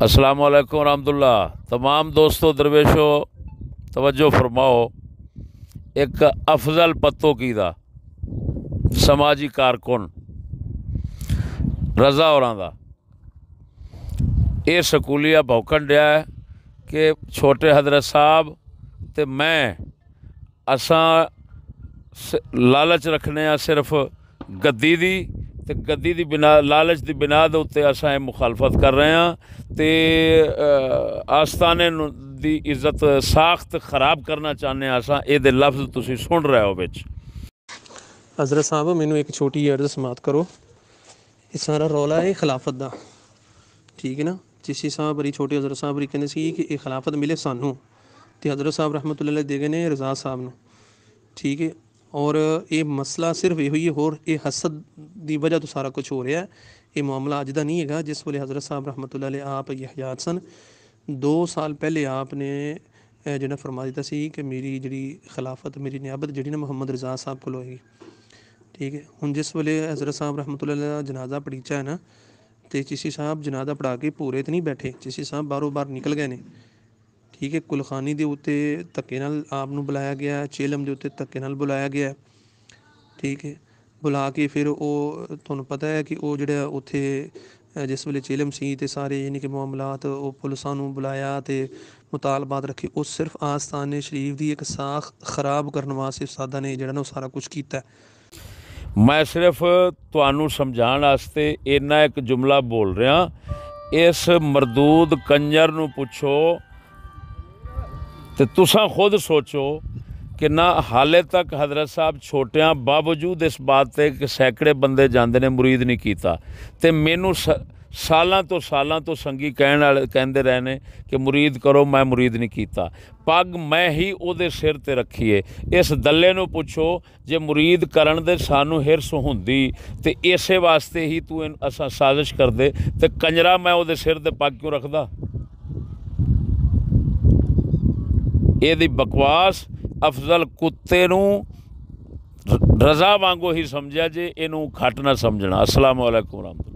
अस्सलाम वालेकुम रहमतुल्लाह। तमाम दोस्तों दरवेशों तवज्जो फरमाओ। एक अफजल पत्तो की दा समाजी कारकुन रज़ा होरां दा ये स्कूलिया भौकन दिया है कि छोटे हजरत साहब ते मैं असां लालच रखने आ सिर्फ गद्दी दी ते गद्दी दी बिना लालच की बिना दे उत्ते असां ये मुखालफत कर रहे हैं ते आस्थाने दी इज्जत साख्त खराब करना चाहते हैं। असां ये लफ्ज़ तुसी सुन रहे हो बिच। हज़रत साहब मैनू एक छोटी अर्ज समात करो। ये सारा रौला है खिलाफत का, ठीक है ना। चिश्ती साहब बड़ी छोटे हज़रत साहब बड़ी कहते सी कि ये खिलाफत मिले सानू तो हज़रत साहब रहमतुल्लाह अलैह दे गए ने रज़ा साहब नू, ठीक है। और ये मसला सिर्फ यो ही होर ये हसद की वजह तो सारा कुछ हो रहा है। ये मामला अज का नहीं है। जिस वेले हज़रत साहब रहमतुल्लाह अलैह आप हयात सन 2 साल पहले आपने जिन्हें फरमा दिता सी कि मेरी जी खिलाफत मेरी नियाबत जी ना मुहम्मद रज़ा साहब को होएगी, ठीक है। हुण जिस वेले हज़रत साहब रहमतुल्लाह अलैह जनाजा पड़ीचा है ना, तो चिश्ती साहब जनाजा पढ़ा के पूरे तो नहीं बैठे, चिश्ती साहब बारों बार निकल गए ने, ठीक है। कुलखानी के उत्ते धक्के नाल आप नूं बुलाया गया है, चेलम के उत्ते धक्के नाल बुलाया गया है, ठीक है। बुला के फिर वो तुहानूं पता है कि वो जिहड़ा उत्थे जिस वेले चेलम सी ते सारे यानी कि मामलात वो पुलिसां नूं बुलाया तो मुतालबात रखे। उस सिर्फ आस्थाने शरीफ की एक साख खराब करने वास्ते सादा ने जिहड़ा ना सारा कुछ कीता है। मैं सिर्फ तुहानूं समझाउण वास्ते इन्ना एक जुमला बोल रहा। इस मरदूद कंजर नूं पुछो तो तुसां खुद सोचो कि ना हाले तक हज़रत साहब छोटिया बावजूद इस बात ते कि सैकड़े बंदे जाते ने मुरीद नहीं किया तो मैनू सालों तो संगी कहते रहे ने कि मुरीद करो, मैं मुरीद नहीं किया। पग मैं ही उहदे सिर ते रखी है। इस दल्ले नूं पुछो जे मुरीद करन दे सानू हिरस हुंदी ते इसे वास्ते ही तू असां साजिश करदे ते कंजरा मैं उहदे सिर ते पग क्यों रखदा। इहदी बकवास अफजल कुत्ते नूं रज़ा वांगू ही समझा जे इनू घट ना समझना। अस्सलाम वालेकुम रहमतुल्लाह।